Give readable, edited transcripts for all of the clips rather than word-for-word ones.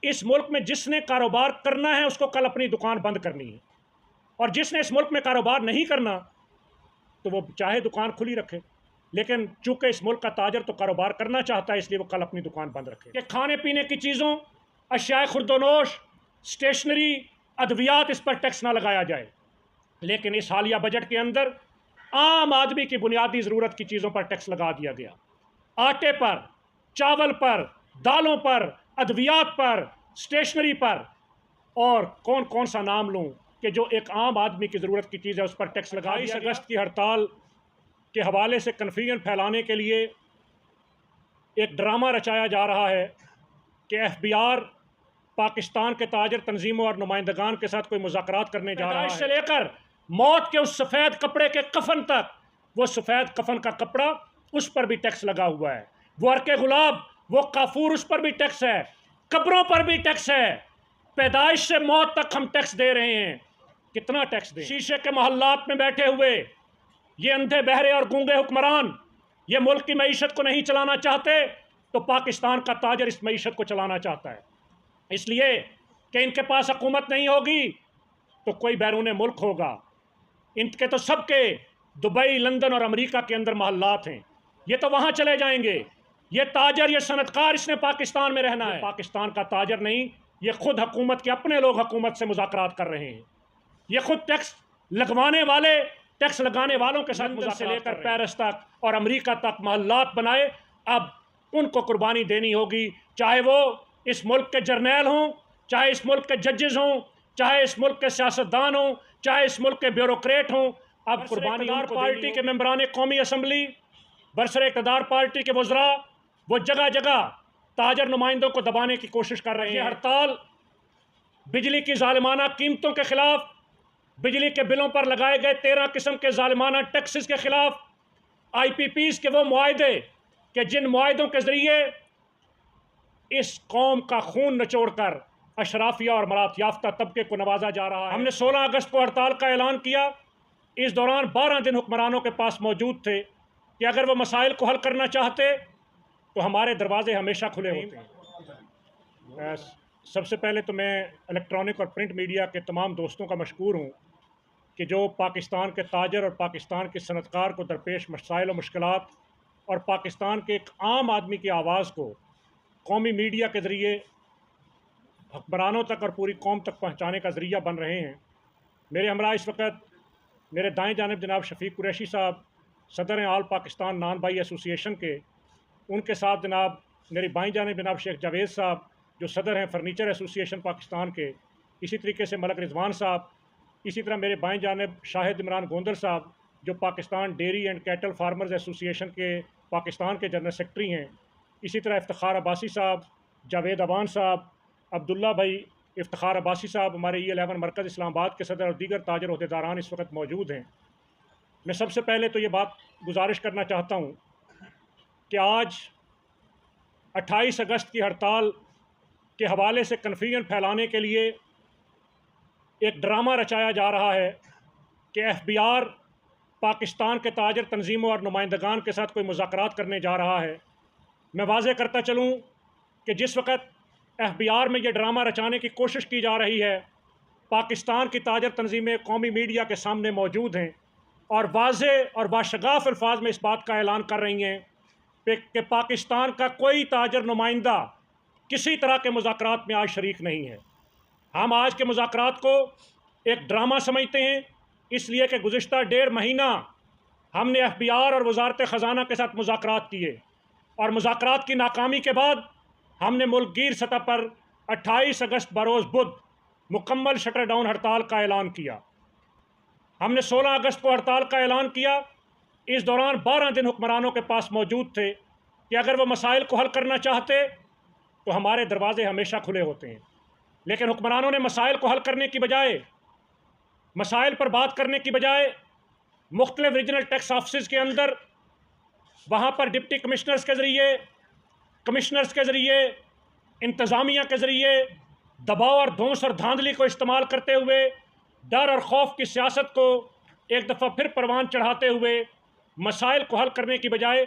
इस मुल्क में जिसने कारोबार करना है उसको कल अपनी दुकान बंद करनी है, और जिसने इस मुल्क में कारोबार नहीं करना तो वो चाहे दुकान खुली रखे, लेकिन चूंकि इस मुल्क का ताजर तो कारोबार करना चाहता है इसलिए वो कल अपनी दुकान बंद रखे। कि खाने पीने की चीज़ों, अशियाए खुर्दोनोश, स्टेशनरी, अद्वियात, इस पर टैक्स ना लगाया जाए। लेकिन इस हालिया बजट के अंदर आम आदमी की बुनियादी ज़रूरत की चीज़ों पर टैक्स लगा दिया गया। आटे पर, चावल पर, दालों पर, अद्वियात पर, स्टेशनरी पर, और कौन कौन सा नाम लूँ कि जो एक आम आदमी की ज़रूरत की चीज़ है उस पर टैक्स लगा दिया। 22 अगस्त की हड़ताल के हवाले से कन्फ्यूजन फैलाने के लिए एक ड्रामा रचाया जा रहा है कि FBI पाकिस्तान के ताजर तंजीमों और नुमाइंदगान के साथ कोई मुज़ाकरात करने जा रहा है। से लेकर मौत के उस सफ़ेद कपड़े के कफन तक, वो सफ़ेद कफन का कपड़ा, उस पर भी टैक्स लगा हुआ है। वो अर्के गुलाब, वो काफूर, उस पर भी टैक्स है। कब्रों पर भी टैक्स है। पैदाइश से मौत तक हम टैक्स दे रहे हैं। कितना टैक्स दें? शीशे के मोहल्लात में बैठे हुए ये अंधे बहरे और गूंगे हुक्मरान ये मुल्क की मईशत को नहीं चलाना चाहते तो पाकिस्तान का ताजर इस मईशत को चलाना चाहता है। इसलिए कि इनके पास हुकूमत नहीं होगी तो कोई बैरून मुल्क होगा। इनके तो सबके दुबई, लंदन और अमेरिका के अंदर मोहल्लात हैं, ये तो वहाँ चले जाएंगे। ये ताजर, ये सनतकार, इसने पाकिस्तान में रहना है। पाकिस्तान का ताजर नहीं, ये खुद हुकूमत के अपने लोग हुकूमत से मुज़ाकरात कर रहे हैं। ये खुद टैक्स लगवाने वाले, टैक्स लगाने वालों के साथ मुज़ाकरात से लेकर पेरिस तक और अमेरिका तक मोहल्लात बनाए। अब उनको कुर्बानी देनी होगी, चाहे वो इस मुल्क के जर्नैल हों, चाहे इस मुल्क के जजेस हों, चाहे इस मुल्क के सियासतदान हों, चाहे इस मुल्क के ब्यूरोक्रेट हों। अब कुर्बानी पार्टी के मेंबरान कौमी असम्बली, बरसर इक़्तिदार पार्टी के वज़रा, वो जगह जगह ताजर नुमाइंदों को दबाने की कोशिश कर रहे हैं। हड़ताल बिजली की ज़ालिमाना कीमतों के ख़िलाफ़, बिजली के बिलों पर लगाए गए 13 किस्म के ज़ालिमाना टैक्सेस के ख़िलाफ़, IPPs के वो मुआहदे कि जिन मुआहदों के ज़रिए इस कौम का खून नचोड़कर अशराफिया और मरात याफ्ता तबके को नवाजा जा रहा है। हमने 16 अगस्त को हड़ताल का ऐलान किया। इस दौरान 12 दिन हुक्मरानों के पास मौजूद थे कि अगर वो मसाइल को हल करना चाहते तो हमारे दरवाजे हमेशा खुले होते हैं। सबसे पहले तो मैं इलेक्ट्रॉनिक और प्रिंट मीडिया के तमाम दोस्तों का मशकूर हूँ कि जो पाकिस्तान के ताजर और पाकिस्तान के सनतकार को दरपेश मसाइल और मुश्किलात और पाकिस्तान के एक आम आदमी की आवाज़ को कौमी मीडिया के ज़रिए हुक्मरानों तक और पूरी कौम तक पहुँचाने का ज़रिया बन रहे हैं। मेरे हमरा इस वक्त मेरे दाएँ जानिब जनाब शफीक कुरैशी साहब, सदर हैं all Pakistan Nanbai association के। उनके साथ जनाब मेरी बाईं जानिब जनाब शेख जावेद साहब जो सदर हैं फर्नीचर एसोसिएशन पाकिस्तान के। इसी तरीके से मलक रिजवान साहब। इसी तरह मेरे बाएं जानिब शाहिद इमरान गोंदल साहब जो Pakistan dairy and cattle farmers association के पाकिस्तान के जनरल सेक्रेटरी हैं। इसी तरह इफ्तिखार अब्बासी साहब, जावेद अवान साहब, अब्दुल्ला भाई इफ्तिखार अब्बासी साहब हमारे E11 मरकज़ इस्लामाबाद के सदर और दीगर ताजर ओहदेदारान इस वक्त मौजूद हैं। मैं सबसे पहले तो ये बात गुजारिश करना चाहता हूँ कि आज 28 अगस्त की हड़ताल के हवाले से कन्फ्यूजन फैलाने के लिए एक ड्रामा रचाया जा रहा है कि FBI पाकिस्तान के ताजर तंजीमों और नुमाइंदगान के साथ कोई मुज़ाकरात करने जा रहा है। मैं वाज़े करता चलूँ कि जिस वक्त FBI में ये ड्रामा रचाने की कोशिश की जा रही है, पाकिस्तान की ताजर तंजीमें कौमी मीडिया के सामने मौजूद हैं और वाज़े और बाशगाफ अल्फाज में इस बात का ऐलान कर रही हैं कि पाकिस्तान का कोई ताजर नुमाइंदा किसी तरह के मुज़ाकरात में आज शरीक नहीं है। हम आज के मुज़ाकरात को एक ड्रामा समझते हैं, इसलिए कि गुज़िश्ता 1.5 महीना हमने FBI और वज़ारत ख़ज़ाना के साथ मुज़ाकरात किए और मुज़ाकरात की नाकामी के बाद हमने मुल्कगीर सतह पर 28 अगस्त बरोज़ बुध मुकम्मल शटर डाउन हड़ताल का ऐलान किया। हमने 16 अगस्त को हड़ताल का ऐलान किया। इस दौरान 12 दिन हुक्मरानों के पास मौजूद थे कि अगर वो मसाइल को हल करना चाहते तो हमारे दरवाजे हमेशा खुले होते हैं। लेकिन हुक्मरानों ने मसाइल को हल करने की बजाय, मसाइल पर बात करने की बजाय मुख्तलिफ रीजनल टैक्स ऑफिस के अंदर वहाँ पर डिप्टी कमिश्नर्स के ज़रिए, कमिश्नर्स के ज़रिए, इंतज़ामिया के ज़रिए दबाव और धौंस और धांधली को इस्तेमाल करते हुए डर और खौफ की सियासत को एक दफ़ा फिर परवान चढ़ाते हुए मसाइल को हल करने की बजाय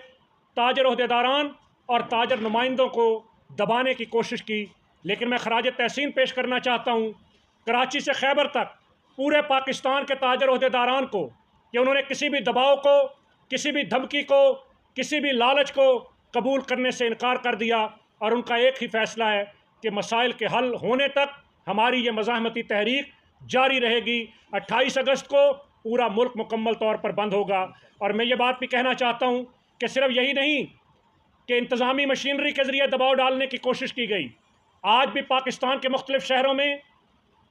ताजर ओहदेदारान और ताजर नुमाइंदों को दबाने की कोशिश की। लेकिन मैं खराज तहसीन पेश करना चाहता हूँ कराची से खैबर तक पूरे पाकिस्तान के ताजर ओहदेदारान को कि उन्होंने किसी भी दबाव को, किसी भी धमकी को, किसी भी लालच को कबूल करने से इनकार कर दिया और उनका एक ही फ़ैसला है कि मसाइल के हल होने तक हमारी ये मज़ाहमती तहरीक जारी रहेगी। 28 अगस्त को पूरा मुल्क मुकम्मल तौर पर बंद होगा। और मैं ये बात भी कहना चाहता हूँ कि सिर्फ यही नहीं कि इंतज़ामी मशीनरी के ज़रिए दबाव डालने की कोशिश की गई, आज भी पाकिस्तान के मुख्तलिफ़ शहरों में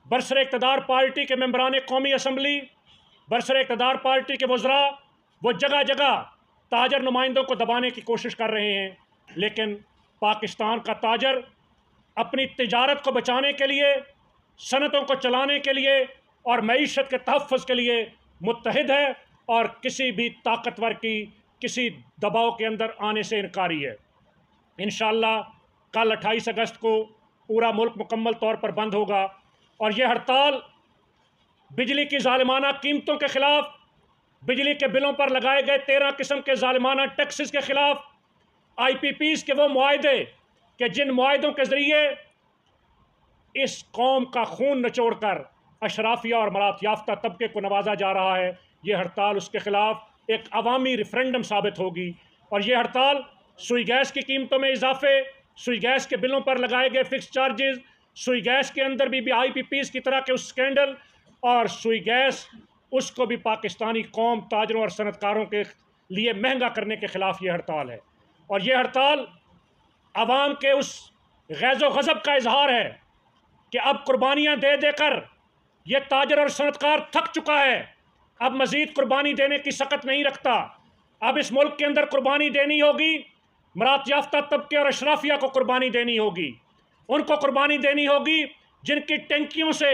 बरसर इक़्तिदार पार्टी के मेंबरान कौमी असम्बली, बरसर इक़्तिदार पार्टी के वज़रा, वो जगह जगह ताजर नुमाइंदों को दबाने की कोशिश कर रहे हैं। लेकिन पाकिस्तान का ताजर अपनी तिजारत को बचाने के लिए, सनतों को चलाने के लिए और मईशत के तहफ़्फ़ुज़ के लिए मुत्तहिद है और किसी भी ताकतवर की किसी दबाव के अंदर आने से इनकारी है। इंशाअल्लाह कल 28 अगस्त को पूरा मुल्क मुकम्मल तौर पर बंद होगा और ये हड़ताल बिजली की ज़ालिमाना कीमतों के ख़िलाफ़, बिजली के बिलों पर लगाए गए 13 किस्म के ज़ालिमाना टैक्सेस के ख़िलाफ़, IPPs के वो मुआहदे कि जिन मुआहदों के ज़रिए इस कौम का खून निचोड़कर अशराफिया और मरात याफ्ता तबके को नवाजा जा रहा है, ये हड़ताल उसके ख़िलाफ़ एक अवामी रेफरेंडम साबित होगी। और ये हड़ताल सुई गैस की कीमतों में इजाफे, सुई गैस के बिलों पर लगाए गए फ़िक्स चार्जेस, सुई गैस के अंदर भी IPPs की तरह के उस स्कैंडल और सुई गैस उसको भी पाकिस्तानी कौम, ताजरों और सनतकारों के लिए महंगा करने के ख़िलाफ़ ये हड़ताल है। और ये हड़ताल आवाम के उस गैज़ो गज़ब का इजहार है कि अब कुर्बानियाँ दे देकर ये ताजर और सनतकार थक चुका है, अब मज़ीद कुर्बानी देने की सकत नहीं रखता। अब इस मुल्क के अंदर कुर्बानी देनी होगी, मरात याफ्ता तबके और अशराफिया को कुर्बानी देनी होगी। उनको कुर्बानी देनी होगी जिनकी टंकियों से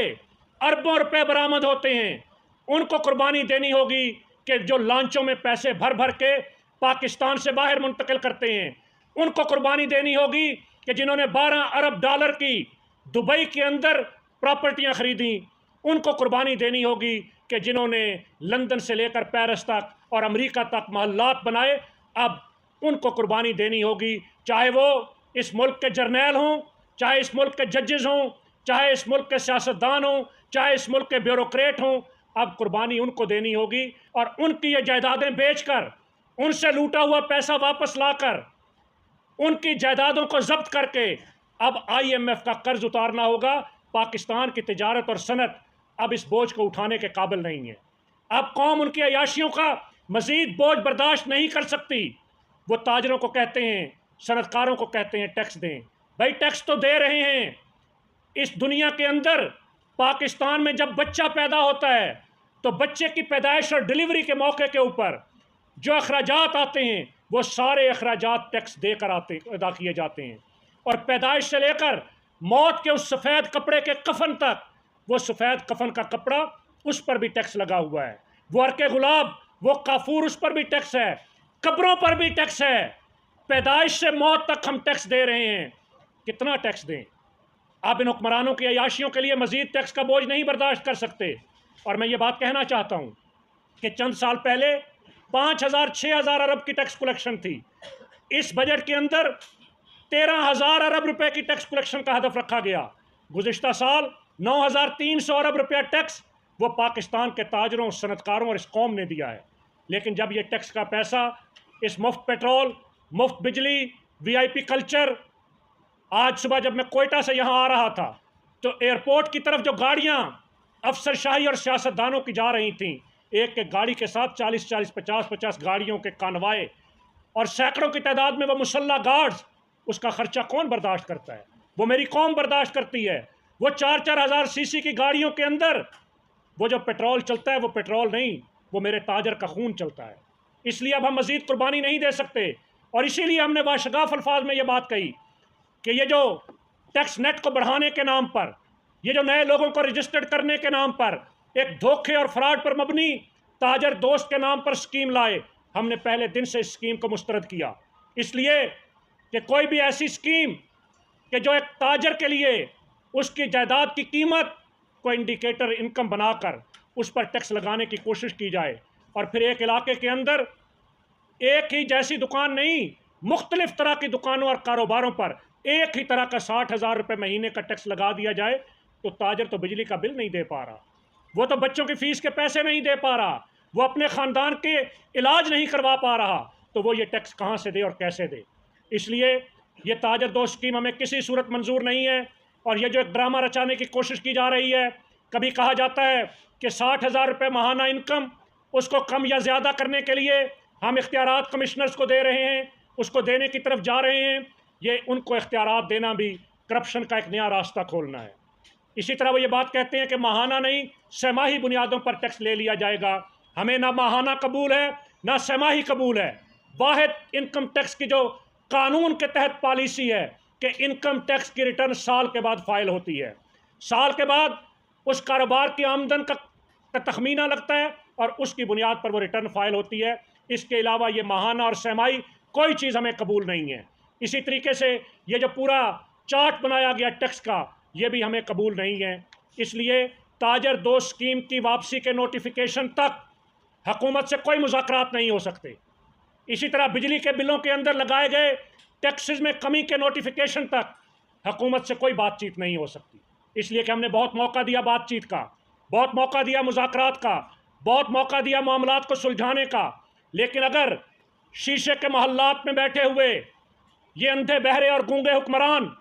अरबों रुपए बरामद होते हैं, उनको कुर्बानी देनी होगी कि जो लांचों में पैसे भर भर के पाकिस्तान से बाहर मुंतकिल करते हैं, उनको कुर्बानी देनी होगी कि जिन्होंने 12 अरब डॉलर की दुबई के अंदर प्रॉपर्टियां खरीदी, उनको कुर्बानी देनी होगी कि जिन्होंने लंदन से लेकर पेरिस तक और अमेरिका तक महल्लात बनाए, अब उनको कुर्बानी देनी होगी। चाहे वो इस मुल्क के जर्नैल हों, चाहे इस मुल्क के जजेस हों, चाहे इस मुल्क के सियासतदान हों, चाहे इस मुल्क के ब्यूरोक्रेट हों, अब कुर्बानी उनको देनी होगी। और उनकी ये जायदादें बेचकर, उनसे लूटा हुआ पैसा वापस लाकर, उनकी जायदादों को जब्त करके अब IMF का कर्ज उतारना होगा। पाकिस्तान की तिजारत और सनत अब इस बोझ को उठाने के काबिल नहीं है। अब कौम उनकी अयाशियों का मज़ीद बोझ बर्दाश्त नहीं कर सकती। वो ताजरों को कहते हैं, सनतकारों को कहते हैं टैक्स दें। भाई टैक्स तो दे रहे हैं। इस दुनिया के अंदर पाकिस्तान में जब बच्चा पैदा होता है तो बच्चे की पैदाइश और डिलीवरी के मौके के ऊपर जो अखराजात आते हैं वो सारे अखराजात टैक्स देकर अदा किए जाते हैं। और पैदाइश से लेकर मौत के उस सफ़ेद कपड़े के कफन तक, वो सफ़ेद कफन का कपड़ा, उस पर भी टैक्स लगा हुआ है। वो अर्के गुलाब, वो काफूर, उस पर भी टैक्स है। कब्रों पर भी टैक्स है। पैदाइश से मौत तक हम टैक्स दे रहे हैं। कितना टैक्स दें? आप इन हुक्मरानों की अयाशियों के लिए मज़ीद टैक्स का बोझ नहीं बर्दाश्त कर सकते। और मैं ये बात कहना चाहता हूँ कि चंद साल पहले 5,000-6,000 अरब की टैक्स कलेक्शन थी। इस बजट के अंदर 13,000 अरब रुपए की टैक्स कलेक्शन का हदफ रखा गया। गुज़िश्ता साल 9,300 अरब रुपया टैक्स वो पाकिस्तान के ताजरों, सनतकारों और इस कौम ने दिया है। लेकिन जब ये टैक्स का पैसा इस मुफ्त पेट्रोल, मुफ्त बिजली, VIP कल्चर, आज सुबह जब मैं कोयटा से यहाँ आ रहा था तो एयरपोर्ट की तरफ जो गाड़ियाँ अफसरशाही और सियासतदानों की जा रही थीं, एक एक गाड़ी के साथ 40-40, 50-50 गाड़ियों के कानवाए और सैकड़ों की तादाद में वो मुसल्ला गार्ड्स, उसका ख़र्चा कौन बर्दाश्त करता है? वो मेरी कौम बर्दाश्त करती है। वो 4-4 हज़ार CC की गाड़ियों के अंदर वो जो पेट्रोल चलता है वो पेट्रोल नहीं, वो मेरे ताजर का खून चलता है। इसलिए अब हम मज़ीद कुर्बानी नहीं दे सकते। और इसीलिए हमने बाशगाफ अल्फाज में ये बात कही कि ये जो टैक्स नेट को बढ़ाने के नाम पर, ये जो नए लोगों को रजिस्टर्ड करने के नाम पर एक धोखे और फ्रॉड पर मबनी ताजर दोस्त के नाम पर स्कीम लाए, हमने पहले दिन से इस स्कीम को मुस्तरद किया। इसलिए कि कोई भी ऐसी स्कीम कि जो एक ताजर के लिए उसकी जायदाद की कीमत को इंडिकेटर इनकम बनाकर उस पर टैक्स लगाने की कोशिश की जाए और फिर एक इलाके के अंदर एक ही जैसी दुकान नहीं, मुख्तलिफ तरह की दुकानों और कारोबारों पर एक ही तरह का 60,000 रुपये महीने का टैक्स लगा दिया जाए तो ताजर तो बिजली का बिल नहीं दे पा रहा, वो तो बच्चों की फ़ीस के पैसे नहीं दे पा रहा, वो अपने ख़ानदान के इलाज नहीं करवा पा रहा, तो वो ये टैक्स कहाँ से दे और कैसे दे। इसलिए ये ताजर दो स्कीम हमें किसी सूरत मंजूर नहीं है। और ये जो एक ड्रामा रचाने की कोशिश की जा रही है, कभी कहा जाता है कि 60,000 रुपये माहाना इनकम, उसको कम या ज़्यादा करने के लिए हम इख्तियारात कमिश्नर्स को दे रहे हैं, उसको देने की तरफ जा रहे हैं। ये उनको इख्तियारात देना भी करप्शन का एक नया रास्ता खोलना है। इसी तरह वो ये बात कहते हैं कि माहाना नहीं, सहमाही बुनियादों पर टैक्स ले लिया जाएगा। हमें ना माहाना कबूल है ना सहमाही कबूल है। वाहिद इनकम टैक्स की जो कानून के तहत पॉलिसी है कि इनकम टैक्स की रिटर्न साल के बाद फाइल होती है, साल के बाद उस कारोबार की आमदन का तखमीना लगता है और उसकी बुनियाद पर वो रिटर्न फाइल होती है। इसके अलावा ये माहाना और सहमाही कोई चीज़ हमें कबूल नहीं है। इसी तरीके से ये जो पूरा चार्ट बनाया गया टैक्स का, ये भी हमें कबूल नहीं है। इसलिए ताजर दो स्कीम की वापसी के नोटिफिकेशन तक हुकूमत से कोई मुज़ाकरात नहीं हो सकते। इसी तरह बिजली के बिलों के अंदर लगाए गए टैक्सेस में कमी के नोटिफिकेशन तक हुकूमत से कोई बातचीत नहीं हो सकती। इसलिए कि हमने बहुत मौका दिया बातचीत का, बहुत मौका दिया मुज़ाकरात का, बहुत मौका दिया मामलात को सुलझाने का, लेकिन अगर शीशे के महल्लात में बैठे हुए ये अंधे बहरे और गूंगे हुक्मरान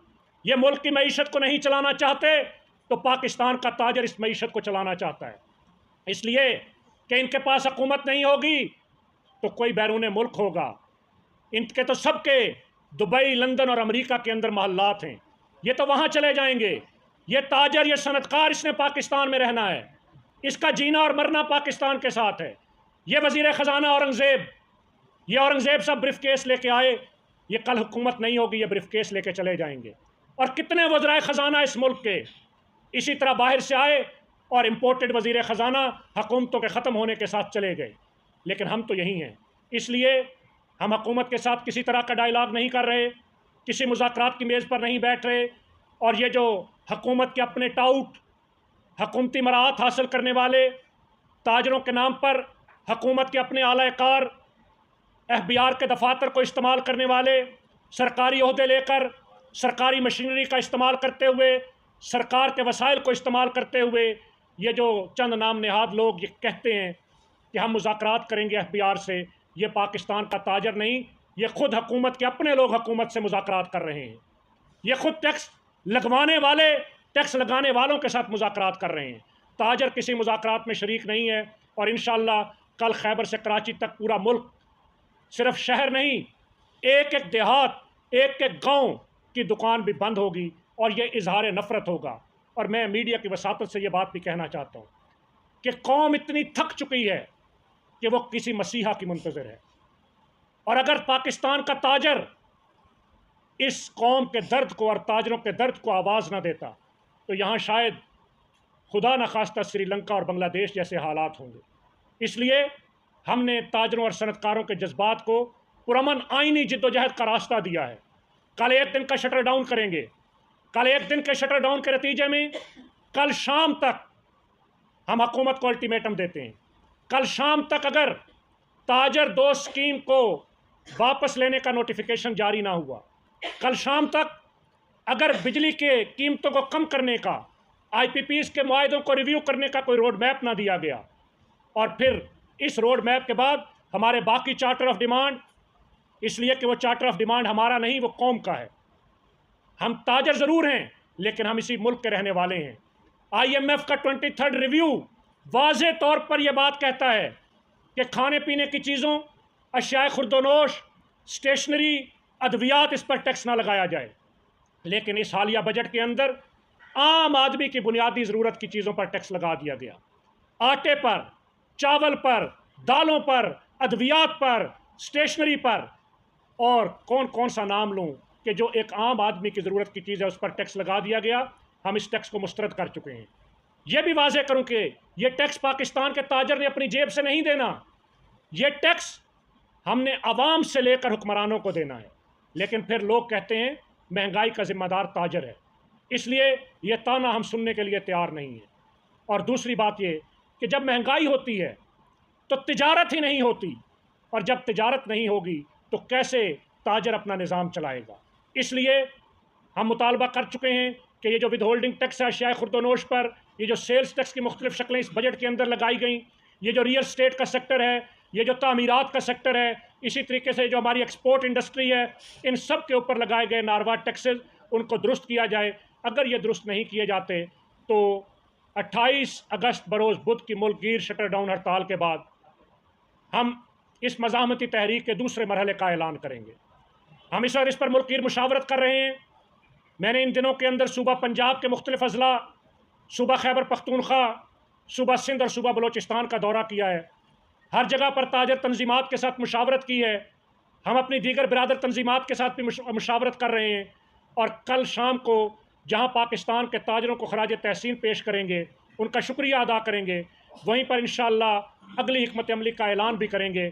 ये मुल्क की मईशत को नहीं चलाना चाहते, तो पाकिस्तान का ताजर इस मईशत को चलाना चाहता है। इसलिए कि इनके पास हुकूमत नहीं होगी तो कोई बैरून मुल्क होगा। इनके तो सबके दुबई, लंदन और अमेरिका के अंदर महल्लात हैं, ये तो वहाँ चले जाएंगे। ये ताजर, ये सनतकार, इसने पाकिस्तान में रहना है, इसका जीना और मरना पाकिस्तान के साथ है। ये वज़ीर ख़जाना औरंगज़ेब, ये औरंगज़ेब साहब ब्रीफ केस लेके आए, ये कल हुकूमत नहीं होगी, ये ब्रीफ केस लेके चले जाएंगे। और कितने वज़राए ख़जाना इस मुल्क के इसी तरह बाहर से आए और इम्पोर्टेड वज़ीर ख़जाना हुकूमतों के ख़त्म होने के साथ चले गए, लेकिन हम तो यहीं हैं। इसलिए हम हुकूमत के साथ किसी तरह का डायलॉग नहीं कर रहे, किसी मुज़ाकरात की मेज़ पर नहीं बैठ रहे। और ये जो हुकूमत के अपने टाउट, हुकूमती मराहत हासिल करने वाले, ताजरों के नाम पर हुकूमत के अपने आला-ए-कार, FBI के दफातर को इस्तेमाल करने वाले, सरकारी ओहदे लेकर सरकारी मशीनरी का इस्तेमाल करते हुए, सरकार के वसाइल को इस्तेमाल करते हुए, ये जो चंद नाम नहाद लोग ये कहते हैं कि हम मुज़ाकरात करेंगे FBI से, ये पाकिस्तान का ताजर नहीं, ये ख़ुद हुकूमत के अपने लोग हुकूमत से मुज़ाकरात कर रहे हैं। ये ख़ुद टैक्स लगवाने वाले टैक्स लगाने वालों के साथ मुज़ाकरात कर रहे हैं। ताजर किसी मुज़ाकरात में शरीक नहीं है। और इंशाअल्लाह कल खैबर से कराची तक पूरा मुल्क, सिर्फ शहर नहीं, एक एक देहात, एक एक गाँव की दुकान भी बंद होगी और ये इजहार नफ़रत होगा। और मैं मीडिया की वसातत से ये बात भी कहना चाहता हूँ कि कौम इतनी थक चुकी है कि वो किसी मसीहा की मुंतज़िर है। और अगर पाकिस्तान का ताजर इस कौम के दर्द को और ताजरों के दर्द को आवाज़ ना देता तो यहाँ शायद खुदा न खास्ता श्रीलंका और बांग्लादेश जैसे हालात होंगे। इसलिए हमने ताजरों और सनतकारों के जज्बात को पुरअमन आइनी जिद्दोजहद का रास्ता दिया है। कल एक दिन का शटर डाउन करेंगे। कल एक दिन के शटर डाउन के नतीजे में कल शाम तक हम हुकूमत को अल्टीमेटम देते हैं। कल शाम तक अगर ताजर दो स्कीम को वापस लेने का नोटिफिकेशन जारी ना हुआ, कल शाम तक अगर बिजली के कीमतों को कम करने का, IPPs के मुआहदों को रिव्यू करने का कोई रोड मैप ना दिया गया, और फिर इस रोड मैप के बाद हमारे बाकी चार्टर ऑफ डिमांड, इसलिए कि वो चार्टर ऑफ डिमांड हमारा नहीं, वो कौम का है। हम ताजर ज़रूर हैं लेकिन हम इसी मुल्क के रहने वाले हैं। IMF का 23rd रिव्यू वाज़े तौर पर यह बात कहता है कि खाने पीने की चीज़ों, अशियाए खुर्दोनोश, स्टेशनरी, अद्वियात, इस पर टैक्स ना लगाया जाए। लेकिन इस हालिया बजट के अंदर आम आदमी की बुनियादी ज़रूरत की चीज़ों पर टैक्स लगा दिया गया। आटे पर, चावल पर, दालों पर, अद्वियात पर, स्टेशनरी पर, और कौन कौन सा नाम लूँ कि जो एक आम आदमी की ज़रूरत की चीज़ है उस पर टैक्स लगा दिया गया। हम इस टैक्स को मुस्तरद कर चुके हैं। यह भी वाज़े करूँ कि यह टैक्स पाकिस्तान के ताजर ने अपनी जेब से नहीं देना, यह टैक्स हमने आवाम से लेकर हुक्मरानों को देना है। लेकिन फिर लोग कहते हैं महंगाई का ज़िम्मेदार ताजर है, इसलिए यह ताना हम सुनने के लिए तैयार नहीं है। और दूसरी बात यह कि जब महंगाई होती है तो तिजारत ही नहीं होती, और जब तिजारत नहीं होगी तो कैसे ताजर अपना निज़ाम चलाएगा। इसलिए हम मुतालबा कर चुके हैं कि ये जो विद होल्डिंग टैक्स है अशियाए खुर्दोनोश पर, ये जो सेल्स टैक्स की मुख्तलिफ शक्लें इस बजट के अंदर लगाई गई, ये जो रियल स्टेट का सेक्टर है, ये जो तामीरात का सेक्टर है, इसी तरीके से जो हमारी एक्सपोर्ट इंडस्ट्री है, इन सब के ऊपर लगाए गए नारवा टैक्सेस उनको दुरुस्त किया जाए। अगर ये दुरुस्त नहीं किए जाते तो 28 अगस्त बरोज़ बुध की मुल्कगीर शटर डाउन हड़ताल के बाद हम इस मज़ाहमती तहरीक के दूसरे मरहले का ऐलान करेंगे। हम इस पर मुल्कगीर मुशावरत कर रहे हैं। मैंने इन दिनों के अंदर सूबा पंजाब के मुख्तलिफ अजला, सूबा खैबर पख्तूनख्वा, सूबा सिंध और सूबा बलोचिस्तान का दौरा किया है। हर जगह पर ताजर तंजीमात के साथ मुशावरत की है। हम अपनी दीगर बिरादर तंजीमात के साथ भी मुशावरत कर रहे हैं और कल शाम को जहाँ पाकिस्तान के ताजरों को खराज तहसीन पेश करेंगे, उनका शुक्रिया अदा करेंगे, वहीं पर इंशाअल्लाह अगली हिकमत अमली का ऐलान भी करेंगे।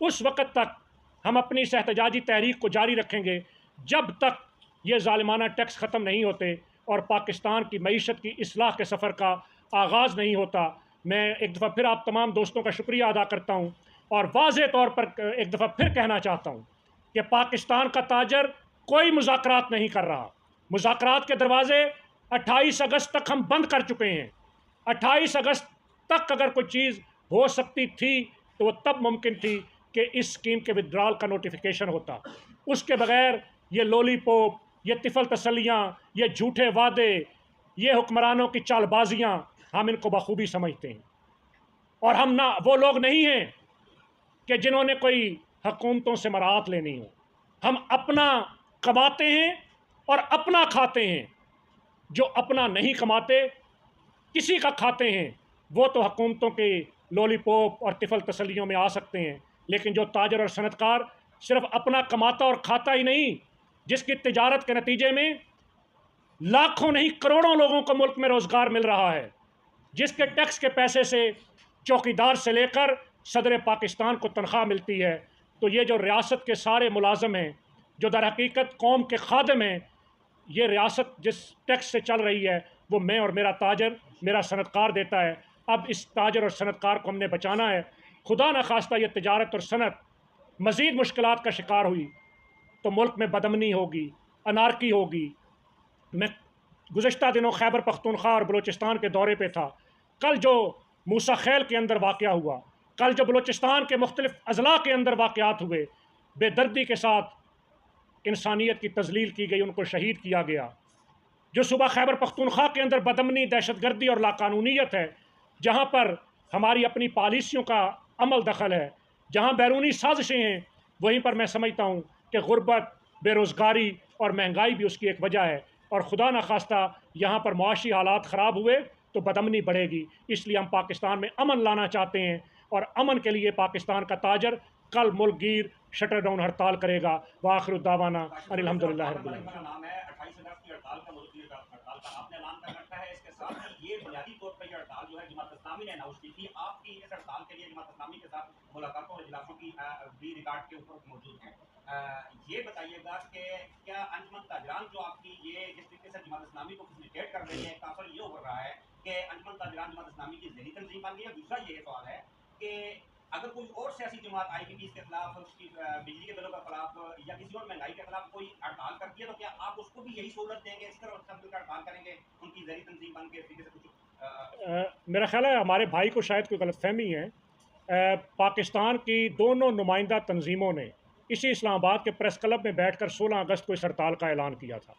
उस वक़्त तक हम अपनी इस एहतजाजी तहरीक को जारी रखेंगे जब तक ये ज़ालिमाना टैक्स ख़त्म नहीं होते और पाकिस्तान की मईशत की इस्लाह के सफ़र का आगाज़ नहीं होता। मैं एक दफ़ा फिर आप तमाम दोस्तों का शुक्रिया अदा करता हूँ और वाज़ेह तौर पर एक दफ़ा फिर कहना चाहता हूँ कि पाकिस्तान का ताजर कोई मुज़ाकरात नहीं कर रहा। मुज़ाकरात के दरवाज़े 28 अगस्त तक हम बंद कर चुके हैं। 28 अगस्त तक अगर कोई चीज़ हो सकती थी तो वो तब मुमकिन थी कि इस स्कीम के विड्रॉल का नोटिफिकेशन होता। उसके बगैर ये लॉलीपॉप, ये तिफल तसलियाँ, ये झूठे वादे, ये हुक्मरानों की चालबाजियाँ हम इनको बखूबी समझते हैं। और हम ना वो लोग नहीं हैं कि जिन्होंने कोई हुकूमतों से मराहत लेनी हो। हम अपना कमाते हैं और अपना खाते हैं। जो अपना नहीं कमाते, किसी का खाते हैं, वो तो हुकूमतों के लॉलीपॉप और तिफल तसलियों में आ सकते हैं, लेकिन जो ताजर और सनतकार सिर्फ अपना कमाता और खाता ही नहीं, जिसकी तिजारत के नतीजे में लाखों नहीं करोड़ों लोगों को मुल्क में रोज़गार मिल रहा है, जिसके टैक्स के पैसे से चौकीदार से लेकर सदर पाकिस्तान को तनख्वाह मिलती है, तो ये जो रियासत के सारे मुलाजम हैं, जो दर हकीकत कौम के खादिम हैं, ये रियासत जिस टैक्स से चल रही है वो मैं और मेरा ताजर, मेरा सनतकार देता है। अब इस ताजर और सनतकार को हमने बचाना है। खुदा न खास्ता ये तिजारत और सनत मज़ीद मुश्किलात का शिकार हुई तो मुल्क में बदअमनी होगी, अनारकी होगी। मैं गुज़श्ता दिनों खैबर पख्तूनख्वा और बलोचिस्तान के दौरे पे था। कल जो मूसा खैल के अंदर वाक़या हुआ, कल जो बलोचिस्तान के मुख्तलिफ अजला के अंदर वाक़यात हुए, बेदर्दी के साथ इंसानियत की तज़लील की गई, उनको शहीद किया गया। जो सूबा खैबर पख्तूनख्वा के अंदर बदअमनी, दहशतगर्दी और लाकानूनीयत है, जहाँ पर हमारी अपनी पॉलिसियों का अमल दखल है, जहाँ बैरूनी साजिशें हैं, वहीं पर मैं समझता हूँ कि गुर्बत, बेरोज़गारी और महंगाई भी उसकी एक वजह है। और खुदा न खास्ता यहाँ पर मुआशी हालात ख़राब हुए तो बदअमनी बढ़ेगी। इसलिए हम पाकिस्तान में अमन लाना चाहते हैं और अमन के लिए पाकिस्तान का ताजर कल मुल्कगीर शटर डाउन हड़ताल करेगा। वाखिर दावाना अनिल हम्दुलिल्लाह रब्बिल आलमीन। आपने ऐलान कर रखा है। इसके साथ ही ये बुनियादी तौर पर ये हड़ताल जो है जमात इस्लामी ने अनाउंस की थी। आपकी इस हड़ताल के लिए जमात इस्लामी के साथ मुलाकातों और इजलासों की भी रिकॉर्ड के ऊपर मौजूद है। ये बताइएगा कि क्या अंजुमन ताजरान जो आपकी ये जिस तरीके से जमात इस्लामी को फैसिलिटेट कर रही है, काफर ये हो रहा है कि अंजुमन ताजरान जमात इस्लामी की ज़हनी तंजीम बन गई है। दूसरा ये सवाल है कि अगर कोई और सियासी जमात आईपीपी के खिलाफ, उसकी बिजली के बिलों के खिलाफ या किसी और महंगाई के खिलाफ कोई हड़ताल करती है तो क्या आप उसको भी यही सहूलत देंगे, इस तरह सब मिलकर हड़ताल करेंगे, उनकी जहरी तंजीम बन के इस तरीके से कुछ? मेरा ख्याल है हमारे भाई को शायद कोई गलतफहमी है। पाकिस्तान की दोनों नुमाइंदा तंजीमों ने इसी इस्लामाबाद के प्रेस क्लब में बैठकर 16 अगस्त को इस हड़ताल का ऐलान किया था।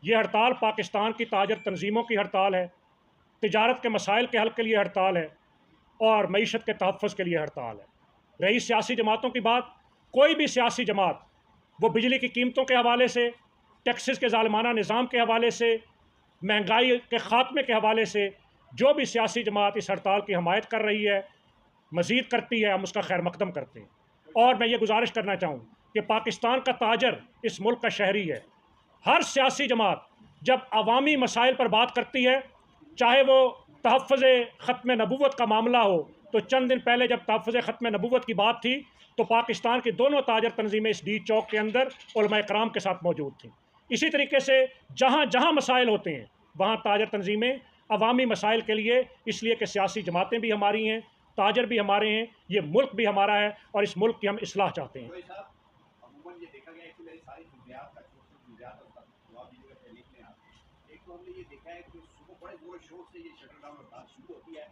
ये हड़ताल पाकिस्तान की ताजर तंजीमों की हड़ताल है, तिजारत के मसाइल के हल के लिए हड़ताल है और मईशत के तहफ़्फ़ुज़ के लिए हड़ताल है। रही सियासी जमातों की बात, कोई भी सियासी जमात वो बिजली की कीमतों के हवाले से, टैक्सेस के ज़ालिमाना निज़ाम के हवाले से, महंगाई के ख़ात्मे के हवाले से, जो भी सियासी जमात इस हड़ताल की हमायत कर रही है, मज़ीद करती है, हम उसका खैर मकदम करते हैं। और मैं ये गुजारिश करना चाहूँ कि पाकिस्तान का ताजर इस मुल्क का शहरी है। हर सियासी जमात जब अवामी मसाइल पर बात करती है, चाहे वो तहफ़्फ़ुज़ ख़त्म नबूवत का मामला हो, तो चंद दिन पहले जब तहफ़्फ़ुज़ ख़त्म नबूवत की बात थी तो पाकिस्तान की दोनों ताजर तंजीमें इस डी चौक के अंदर उलमाए कराम के साथ मौजूद थीं। इसी तरीके से जहाँ जहाँ मसाइल होते हैं वहाँ ताजर तंजीमें अवामी मसाइल के लिए, इसलिए कि सियासी जमातें भी हमारी हैं, ताजर भी हमारे हैं, ये मुल्क भी हमारा है और इस मुल्क की हम इस्लाह चाहते हैं। तो हमने ये देखा है कि सुबह बड़े जोर शोर से ये शटर डाउन हड़ताल शुरू होती है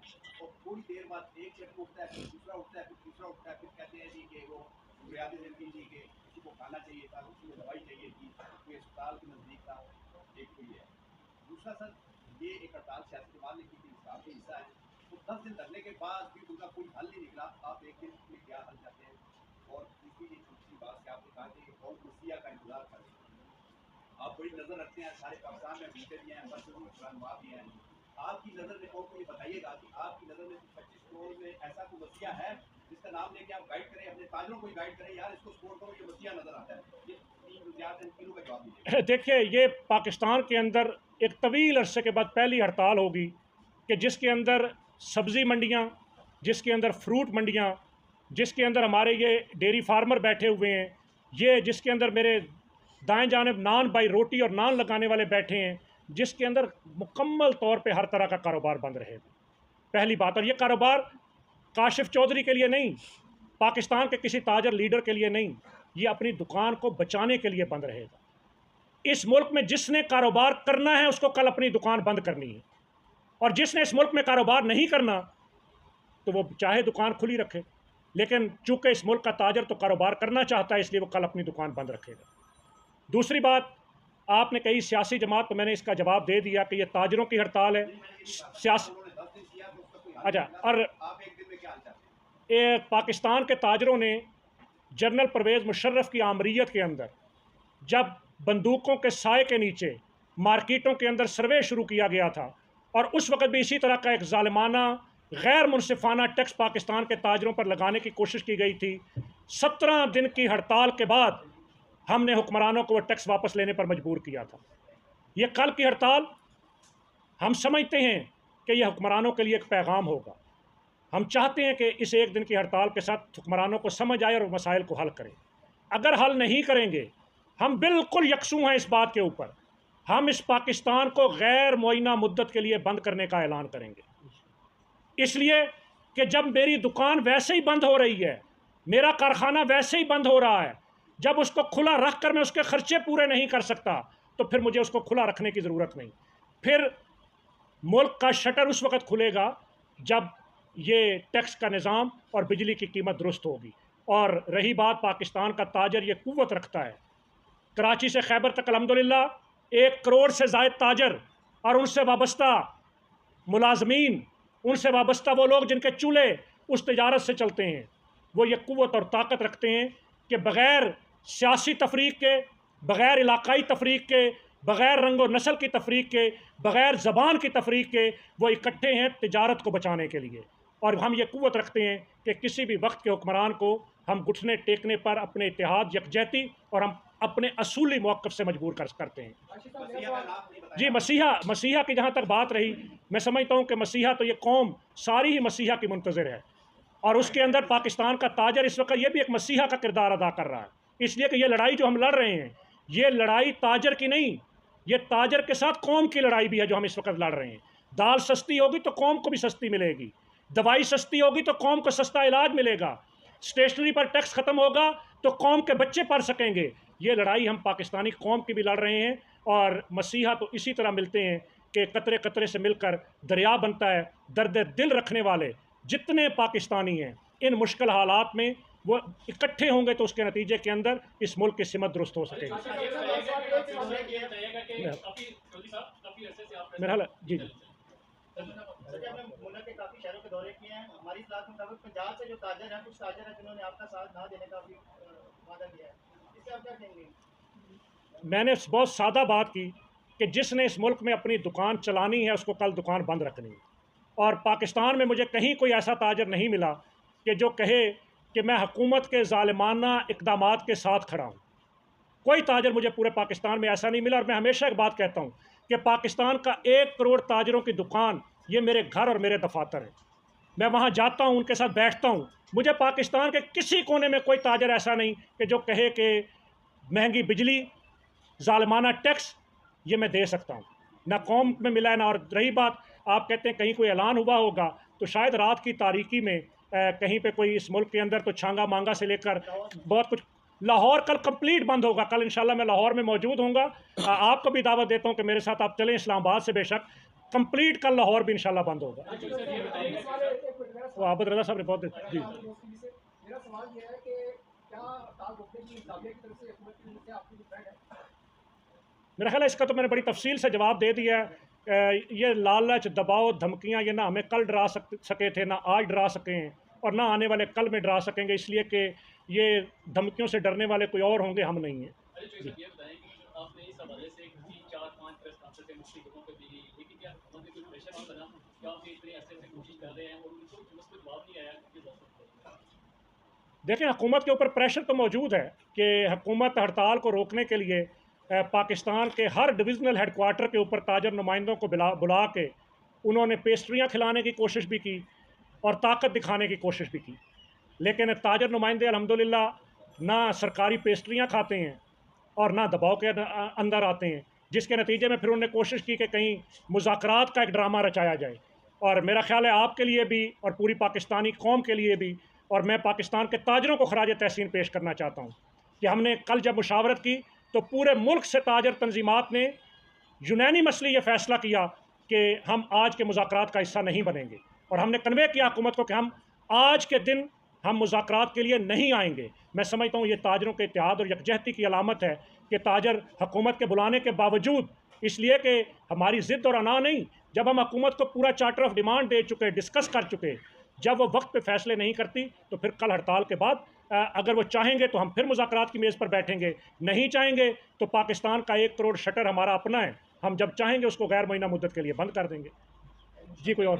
और थोड़ी देर बाद एक शख्स उठता है, फिर दूसरा उठता है, फिर तीसरा उठता है, फिर कहते हैं जी कि वो बुनियादी ज़िंदगी जी के किसी को खाना चाहिए था, किसी को दवाई चाहिए थी, कोई अस्पताल के नज़दीक था। एक तो ये है। दूसरा सर, ये एक हड़ताल सियासी जमात ने की थी, इसका आपका हिस्सा है। तो 10 दिन धरने के बाद भी उनका कोई हल नहीं निकला। आप एक दिन में क्या हल चाहते हैं? और तीसरी ये छोटी सी बात कि आपने कहा कि कौम मसीहा का इंतजार कर रही है। आप बड़ी नज़र रखते हैं, सारे पाकिस्तान में बीते भी हैं, बस भी हैं। आपकी नज़र में कौन को ये बताइएगा कि आपकी नज़र में 25 करोड़ में ऐसा कोई मसीहा है जिसका नाम लेके आप गाइड करें, अपने ताजरों को गाइड करें, यार इसको सपोर्ट करो, ये मसीहा नज़र आता है। ये तीन वज़ीरात हैं, तीनों का जवाब दीजिए। देखिए, ये पाकिस्तान के अंदर एक तवील अरसे के बाद पहली हड़ताल होगी कि जिसके अंदर सब्ज़ी मंडियाँ, जिसके अंदर फ्रूट मंडियाँ, जिसके अंदर हमारे ये डेयरी फार्मर बैठे हुए हैं, ये जिसके अंदर मेरे दाएं जानिब नान बाई रोटी और नान लगाने वाले बैठे हैं, जिसके अंदर मुकम्मल तौर पे हर तरह का कारोबार बंद रहेगा, पहली बात। और ये कारोबार काशिफ चौधरी के लिए नहीं, पाकिस्तान के किसी ताजर लीडर के लिए नहीं, ये अपनी दुकान को बचाने के लिए बंद रहेगा। इस मुल्क में जिसने कारोबार करना है उसको कल अपनी दुकान बंद करनी है, और जिसने इस मुल्क में कारोबार नहीं करना तो वो चाहे दुकान खुली रखे, लेकिन चूँकि इस मुल्क का ताजर तो कारोबार करना चाहता है, इसलिए वो कल अपनी दुकान बंद रखेगा। दूसरी बात, आपने कही सियासी जमात, तो मैंने इसका जवाब दे दिया कि ये ताजरों की हड़ताल है। सियासी उन्होंने 10 दिन किया तो उसका कोई हल अच्छा, नहीं निकला। और आप एक दिन में क्या हल चाहते हैं? पाकिस्तान के ताजरों ने जनरल परवेज़ मुशर्रफ की आमरीयत के अंदर जब बंदूकों के साए के नीचे मार्केटों के अंदर सर्वे शुरू किया गया था, और उस वक्त भी इसी तरह का एक ज़ालिमाना गैर मुनसिफाना टैक्स पाकिस्तान के ताजरों पर लगाने की कोशिश की गई थी। 17 दिन की हड़ताल के बाद हमने हुक्मरानों को वो टैक्स वापस लेने पर मजबूर किया था। ये कल की हड़ताल हम समझते हैं कि यह हुक्मरानों के लिए एक पैगाम होगा। हम चाहते हैं कि इस एक दिन की हड़ताल के साथ हुक्मरानों को समझ आए और मसाइल को हल करें। अगर हल नहीं करेंगे, हम बिल्कुल यकसू हैं इस बात के ऊपर, हम इस पाकिस्तान को गैर मुअय्यना मुद्दत के लिए बंद करने का ऐलान करेंगे। इसलिए कि जब मेरी दुकान वैसे ही बंद हो रही है, मेरा कारखाना वैसे ही बंद हो रहा है, जब उसको खुला रख कर मैं उसके खर्चे पूरे नहीं कर सकता, तो फिर मुझे उसको खुला रखने की ज़रूरत नहीं। फिर मुल्क का शटर उस वक़्त खुलेगा जब ये टैक्स का निज़ाम और बिजली की कीमत दुरुस्त होगी। और रही बात पाकिस्तान का ताजर, ये क़ुव्वत रखता है। कराची से खैबर तक अल्हम्दुलिल्लाह 1 करोड़ से ज़ायद ताजर और उनसे वाबस्ता मुलाजमीन, उनसे वाबस्ता वो लोग जिनके चूल्हे उस तजारत से चलते हैं, वो ये क़ुव्वत और ताकत रखते हैं कि बग़ैर सियासी तफरीक के, बग़ैर इलाकाई तफरीक के, बग़ैर रंग व नस्ल की तफरीक के, बग़ैर ज़बान की तफरीक के, वो इकट्ठे हैं तिजारत को बचाने के लिए। और हम ये क़ुव्वत रखते हैं कि किसी भी वक्त के हुक्मरान को हम घुटने टेकने पर अपने इत्तेहाद, यकजहती और हम अपने असूली मौक़िफ़ से मजबूर करते हैं। मसीहा का नाम नहीं बताया। जी, मसीहा की जहाँ तक बात रही, मैं समझता हूँ कि मसीहा तो ये कौम सारी ही मसीहा की मुंतज़िर है, और उसके अंदर पाकिस्तान का ताजर इस वक्त ये भी एक मसीहा का किरदार अदा कर रहा है। इसलिए कि ये लड़ाई जो हम लड़ रहे हैं, ये लड़ाई ताजर की नहीं, ये ताजर के साथ कौम की लड़ाई भी है जो हम इस वक्त लड़ रहे हैं। दाल सस्ती होगी तो कौम को भी सस्ती मिलेगी, दवाई सस्ती होगी तो कौम को सस्ता इलाज मिलेगा, स्टेशनरी पर टैक्स ख़त्म होगा तो कौम के बच्चे पढ़ सकेंगे। ये लड़ाई हम पाकिस्तानी कौम की भी लड़ रहे हैं, और मसीहा तो इसी तरह मिलते हैं कि कतरे कतरे से मिलकर दरिया बनता है। दर्द दिल रखने वाले जितने पाकिस्तानी हैं, इन मुश्किल हालात में वो इकट्ठे होंगे तो उसके नतीजे के अंदर इस मुल्क की सिमत दुरुस्त हो सकेगी। मेरा हाल जी जी मुल्क के काफी शहरों के दौरे किए हैं। हमारी इत्तलात के मुताबिक पंजाब से जो ताजर हैं, कुछ ताजर हैं जिन्होंने आपका साथ ना देने का भी वादा किया है, इससे आप क्या कहेंगे? मैंने बहुत सादा बात की कि जिसने इस मुल्क में अपनी दुकान चलानी है उसको कल दुकान बंद रखनी है। और पाकिस्तान में मुझे कहीं कोई ऐसा ताजर नहीं मिला कि जो कहे कि मैं हुकूमत के ज़ालिमाना इक़दामात के साथ खड़ा हूँ। कोई ताजर मुझे पूरे पाकिस्तान में ऐसा नहीं मिला। और मैं हमेशा एक बात कहता हूँ कि पाकिस्तान का 1 करोड़ ताजरों की दुकान ये मेरे घर और मेरे दफातर है। मैं वहाँ जाता हूँ, उनके साथ बैठता हूँ। मुझे पाकिस्तान के किसी कोने में कोई ताजर ऐसा नहीं कि जो कहे कि महंगी बिजली, ज़ालिमाना टैक्स ये मैं दे सकता हूँ, ना कौम में मिला है ना। और रही बात, आप कहते हैं कहीं कोई ऐलान हुआ होगा, तो शायद रात की तारीकी में कहीं पे कोई इस मुल्क के अंदर तो छांगा मांगा से लेकर बहुत कुछ लाहौर कल कंप्लीट बंद होगा। कल इंशाल्लाह मैं लाहौर में मौजूद हूँगा। आपको भी दावत देता हूँ कि मेरे साथ आप चलें इस्लामाबाद से। बेशक कंप्लीट कल लाहौर भी इंशाल्लाह बंद होगा। वो आबद रजा साहब रिपोर्ट देते जी। मेरा सवाल ये है कि क्या हड़ताल रोकने की इंतजामिया की तरफ से हुकूमत की तरफ से आपकी कोई थ्रेट है? मेरा ख्याल है इसका तो मैंने बड़ी तफसील से जवाब दे दिया है। ये लालच, दबाव, धमकियाँ ये ना हमें कल डरा सके थे, ना आज डरा सके हैं और ना आने वाले कल में डरा सकेंगे, इसलिए कि ये धमकियों से डरने वाले कोई और होंगे, हम नहीं हैं। आपने इस हवाले से 4-5 प्रेस कॉन्फ्रेंस मुख्तलिफ जगहों पे दी, लेकिन क्या हुकूमत में कोई प्रेशर ऑन बना कि आप इतने अरसे से कोशिश कर रहे हैं और उनको मुस्बत जवाब नहीं आया? देखें, हुकूमत के ऊपर प्रेशर तो मौजूद है कि हुकूमत हड़ताल को रोकने के लिए पाकिस्तान के हर डिविजनल हेडक्वार्टर के ऊपर ताजर नुमाइंदों को बुला के उन्होंने पेस्ट्रियाँ खिलाने की कोशिश भी की और ताकत दिखाने की कोशिश भी की, लेकिन ताजर नुमाइंदे अल्हम्दुलिल्लाह ना सरकारी पेस्ट्रियाँ खाते हैं और ना दबाव के अंदर आते हैं, जिसके नतीजे में फिर उन्होंने कोशिश की कि कहीं मुज़ाकरात का एक ड्रामा रचाया जाए। और मेरा ख्याल है आपके लिए भी और पूरी पाकिस्तानी कौम के लिए भी, और मैं पाकिस्तान के ताजरों को खराज तहसीन पेश करना चाहता हूँ कि हमने कल जब मुशावरत की तो पूरे मुल्क से ताजर तंजीमात ने यूनानिमसली ये फ़ैसला किया कि हम आज के मुज़ाकरात का हिस्सा नहीं बनेंगे, और हमने कन्वे किया हुकूमत को कि हम आज के दिन हम मुज़ाकरात के लिए नहीं आएंगे। मैं समझता हूँ ये ताजरों के इत्तेहाद और यकजहती की अलामत है कि ताजर हुकूमत के बुलाने के बावजूद, इसलिए कि हमारी ज़िद और अना नहीं, जब हम हुकूमत को पूरा चार्टर ऑफ डिमांड दे चुके, डिस्कस कर चुके, जब वो वक्त पे फ़ैसले नहीं करती तो फिर कल हड़ताल के बाद अगर वो चाहेंगे तो हम फिर मुज़ाकरात की मेज़ पर बैठेंगे, नहीं चाहेंगे तो पाकिस्तान का 1 करोड़ शटर हमारा अपना है, हम जब चाहेंगे उसको गैर मुअय्यना मुद्दत के लिए बंद कर देंगे। जी कोई और